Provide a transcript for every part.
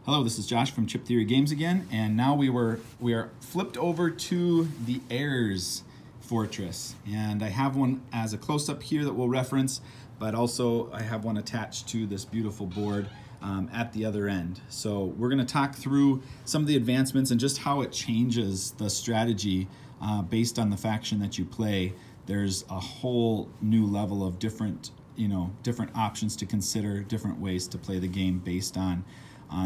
Hello, this is Josh from Chip Theory Games again, and now we are flipped over to the Heirs fortress, and I have one as a close-up here that we'll reference, but also I have one attached to this beautiful board at the other end. So we're going to talk through some of the advancements and just how it changes the strategy based on the faction that you play. There's a whole new level of different options to consider, different ways to play the game based on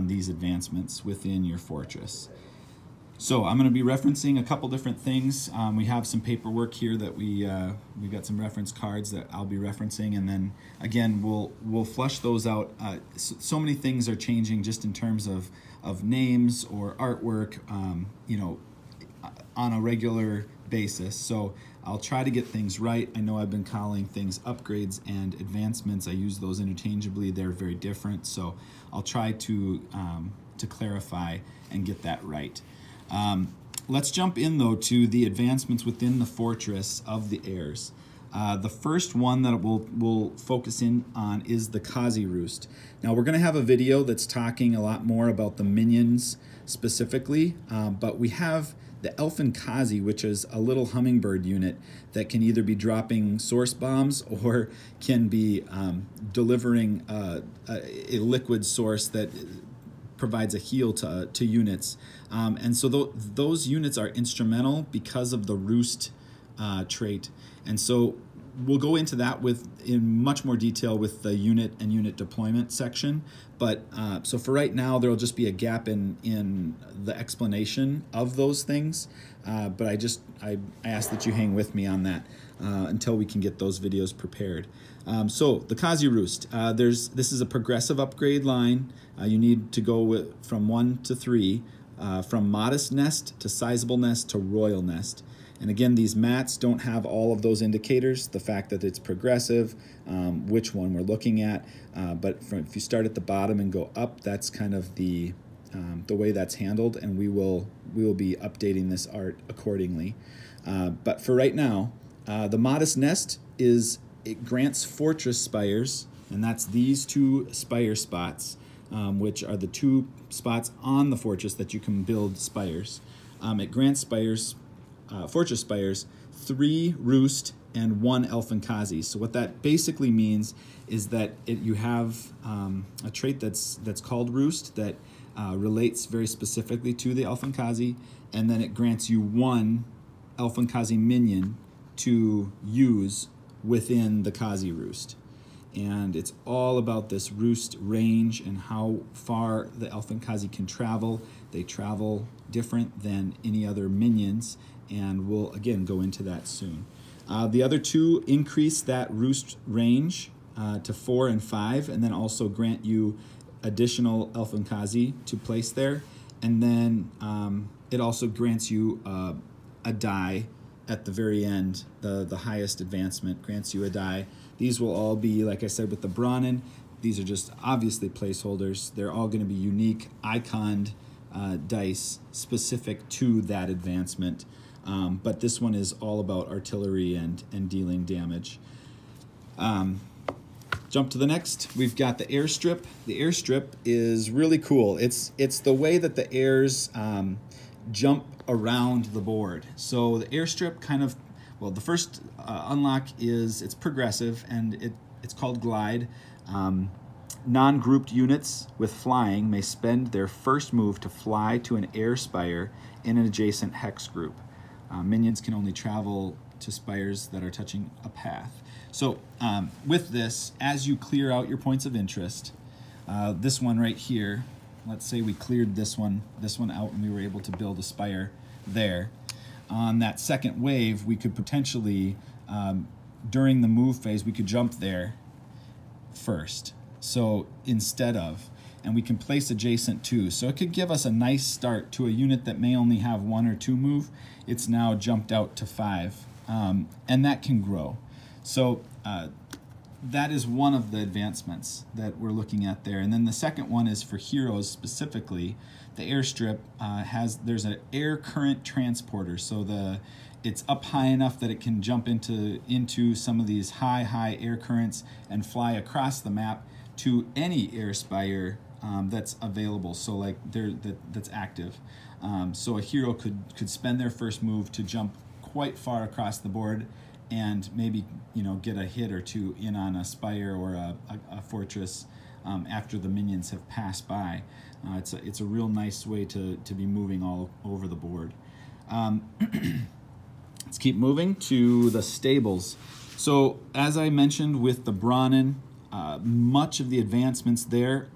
these advancements within your fortress. So I'm going to be referencing a couple different things. We have some paperwork here that we've got some reference cards that I'll be referencing, and then again we'll flush those out. So many things are changing just in terms of names or artwork, on a regular basis. So I'll try to get things right. I know I've been calling things upgrades and advancements. I use those interchangeably. They're very different. So I'll try to clarify and get that right. Let's jump in though to the advancements within the fortress of the Heirs. The first one that we'll focus in on is the Kazi Roost. Now we're going to have a video that's talking a lot more about the minions specifically, but we have the Elfin Kazi, which is a little hummingbird unit that can either be dropping source bombs or can be delivering a liquid source that provides a heal to units. And so those units are instrumental because of the Roost trait. And so we'll go into that in much more detail with the unit and unit deployment section. But so for right now, there will just be a gap in the explanation of those things. But I ask that you hang with me on that until we can get those videos prepared. So the Kazi Roost, this is a progressive upgrade line. You need to go from 1 to 3, from Modest Nest to Sizable Nest to Royal Nest. And again, these mats don't have all of those indicators, the fact that it's progressive, which one we're looking at. But if you start at the bottom and go up, that's kind of the way that's handled, and we will be updating this art accordingly. But for right now, the Modest Nest it grants fortress spires, and that's these 2 spire spots, which are the 2 spots on the fortress that you can build spires. It grants fortress spires 3 Roost and 1 Elfin Kazi. So what that basically means is that you have a trait that's called Roost that relates very specifically to the Elfin Kazi, and then it grants you 1 Elfin Kazi minion to use within the Kazi Roost. And it's all about this Roost range and how far the Elfin Kazi can travel. They travel different than any other minions, and we'll again go into that soon. The other 2 increase that Roost range to 4 and 5, and then also grant you additional Elfin Kazi to place there. And then it also grants you a die at the very end. The highest advancement grants you a die. These will all be, like I said, with the Brahmin. These are just obviously placeholders. They're all going to be unique, iconed dice specific to that advancement. But this one is all about artillery and dealing damage. Jump to the next. We've got the airstrip. The airstrip is really cool. It's the way that the Heirs jump around the board. So the airstrip the first unlock is it's progressive, and it's called Glide. Non-grouped units with flying may spend their first move to fly to an air spire in an adjacent hex group. Minions can only travel to spires that are touching a path. So with this, as you clear out your points of interest, this one right here, let's say we cleared this one out and we were able to build a spire there. On that second wave, we could potentially, during the move phase, we could jump there first. So instead of, and we can place adjacent to. So it could give us a nice start to a unit that may only have 1 or 2 move. It's now jumped out to 5, and that can grow. So that is one of the advancements that we're looking at there. And then the second one is for heroes specifically. The airstrip there's an air current transporter. So it's up high enough that it can jump into some of these high air currents and fly across the map to any air spire that's available. So like that's active. So a hero could spend their first move to jump quite far across the board and maybe get a hit or two in on a spire or a fortress after the minions have passed by. It's a real nice way to be moving all over the board. Let's keep moving to the stables. So as I mentioned with the Brahmin, much of the advancements there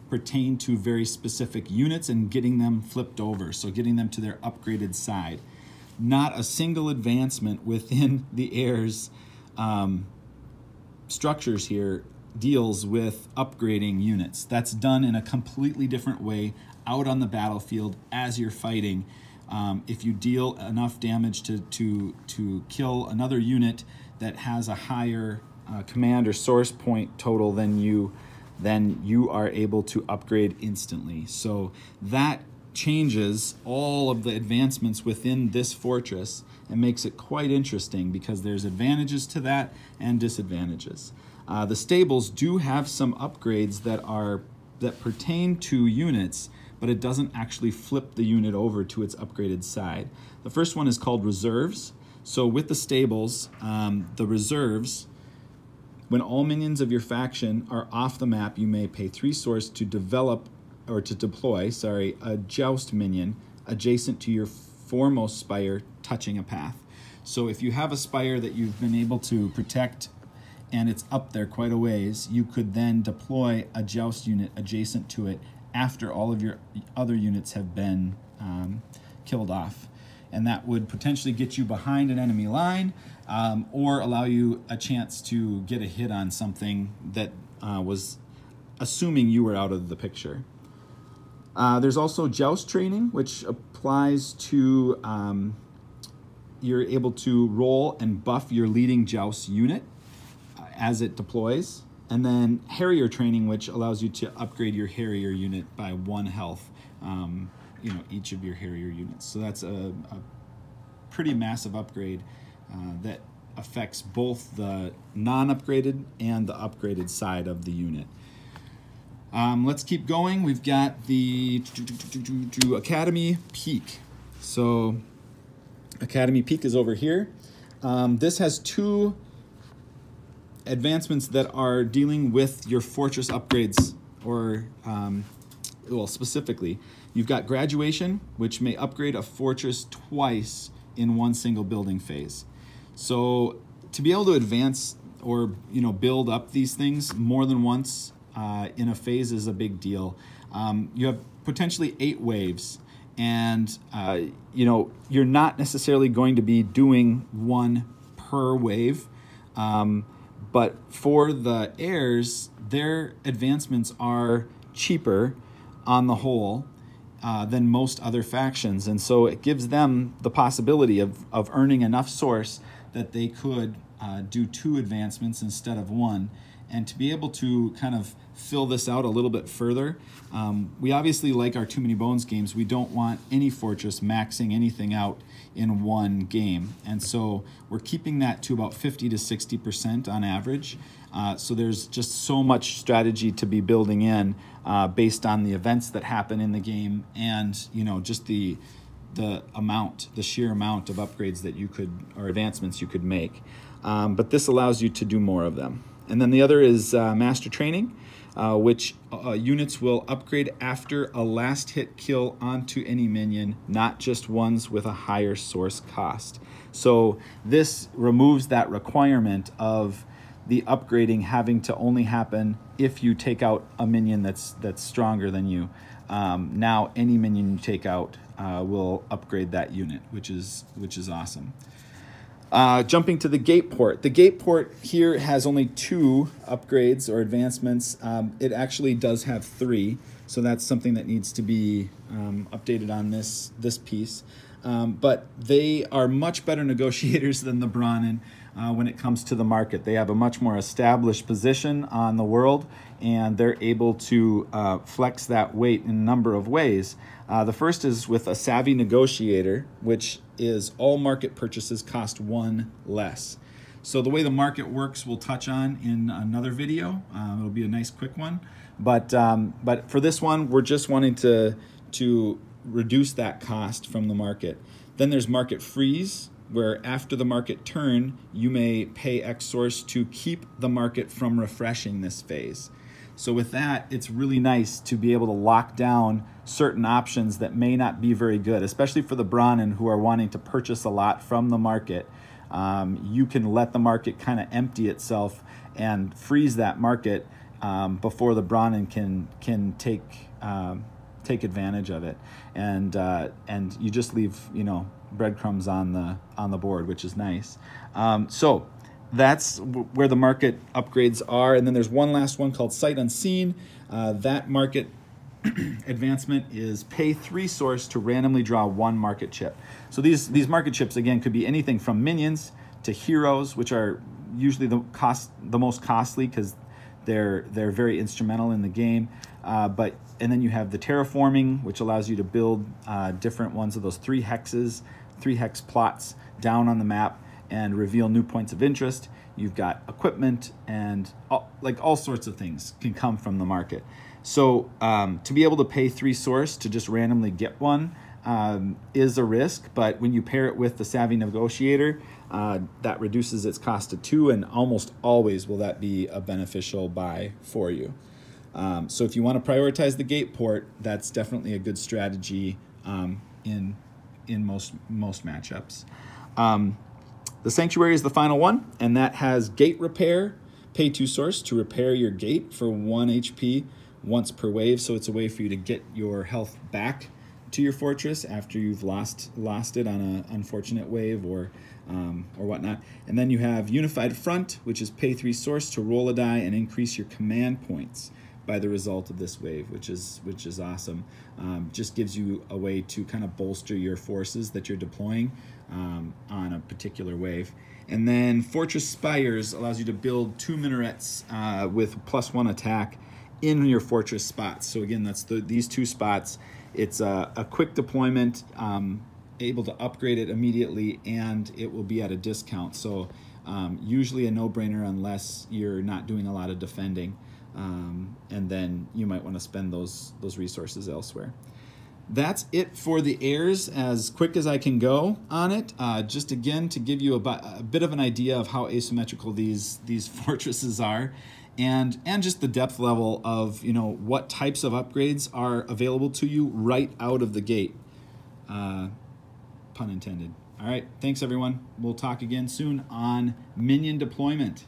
pertain to very specific units and getting them flipped over, so getting them to their upgraded side. Not a single advancement within the Heirs structures here deals with upgrading units. That's done in a completely different way out on the battlefield as you're fighting. If you deal enough damage to kill another unit that has a higher command or source point total than you, then you are able to upgrade instantly. So that changes all of the advancements within this fortress and makes it quite interesting because there's advantages to that and disadvantages. The stables do have some upgrades that pertain to units, but it doesn't actually flip the unit over to its upgraded side. The first one is called reserves. So with the stables, the reserves, when all minions of your faction are off the map, you may pay 3 source to deploy a joust minion adjacent to your foremost spire touching a path. So if you have a spire that you've been able to protect and it's up there quite a ways, you could then deploy a joust unit adjacent to it after all of your other units have been killed off. And that would potentially get you behind an enemy line or allow you a chance to get a hit on something that was assuming you were out of the picture. There's also joust training, which applies to you're able to roll and buff your leading joust unit as it deploys. And then Harrier training, which allows you to upgrade your Harrier unit by 1 health, each of your Harrier units. So that's a pretty massive upgrade that affects both the non-upgraded and the upgraded side of the unit. Let's keep going. We've got the Academy Peak. So Academy Peak is over here. This has 2 advancements that are dealing with your fortress upgrades, or well, specifically, you've got graduation, which may upgrade a fortress twice in one single building phase. So to be able to advance or build up these things more than once in a phase is a big deal. You have potentially 8 waves, and you're not necessarily going to be doing 1 per wave. But for the Heirs, their advancements are cheaper on the whole than most other factions. And so it gives them the possibility of earning enough source that they could do 2 advancements instead of 1. And to be able to kind of fill this out a little bit further, we obviously, like our Too Many Bones games, we don't want any fortress maxing anything out in 1 game. And so we're keeping that to about 50 to 60% on average. So there's just so much strategy to be building in based on the events that happen in the game and, just the sheer amount of upgrades that you could, or advancements you could make. But this allows you to do more of them. And then the other is Master Training, which units will upgrade after a last hit kill onto any minion, not just ones with a higher source cost. So this removes that requirement of the upgrading having to only happen if you take out a minion that's stronger than you. Now any minion you take out will upgrade that unit, which is awesome. Jumping to the gate port. The gate port here has only 2 upgrades or advancements. It actually does have 3, so that's something that needs to be updated on this piece. But they are much better negotiators than the Brahmin when it comes to the market. They have a much more established position on the world, and they're able to flex that weight in a number of ways. The first is with a savvy negotiator, which is all market purchases cost 1 less. So the way the market works we'll touch on in another video. It'll be a nice quick one. But for this one, we're just wanting to reduce that cost from the market. Then there's market freeze, where after the market turn, you may pay X source to keep the market from refreshing this phase. So with that, it's really nice to be able to lock down certain options that may not be very good, especially for the Bronnen who are wanting to purchase a lot from the market. You can let the market kind of empty itself and freeze that market before the Bronnen can take advantage of it, and you just leave breadcrumbs on the board, which is nice. So that's where the market upgrades are. And then there's one last one called Sight Unseen. That market advancement is pay 3 source to randomly draw 1 market chip. So these market chips, again, could be anything from minions to heroes, which are usually the most costly because they're very instrumental in the game. And then you have the terraforming, which allows you to build different ones of those 3 hexes, 3 hex plots down on the map and reveal new points of interest. You've got equipment and all sorts of things can come from the market. So to be able to pay 3 source to just randomly get one is a risk, but when you pair it with the Savvy Negotiator, that reduces its cost to 2, and almost always will that be a beneficial buy for you. So if you want to prioritize the gate port, that's definitely a good strategy in most matchups. The Sanctuary is the final one, and that has Gate Repair. Pay 2 source to repair your gate for 1 HP once per wave. So it's a way for you to get your health back to your fortress after you've lost it on an unfortunate wave or whatnot. And then you have Unified Front, which is pay 3 source to roll a die and increase your command points by the result of this wave, which is awesome. Just gives you a way to kind of bolster your forces that you're deploying on a particular wave. And then Fortress Spires allows you to build 2 minarets with +1 attack in your fortress spots. So again, that's these 2 spots. It's a quick deployment, able to upgrade it immediately, and it will be at a discount. So usually a no-brainer unless you're not doing a lot of defending. And then you might want to spend those resources elsewhere. That's it for the Heirs, as quick as I can go on it. Just again to give you a bit of an idea of how asymmetrical these fortresses are, and just the depth level of what types of upgrades are available to you right out of the gate. Pun intended. All right, thanks everyone. We'll talk again soon on minion deployment.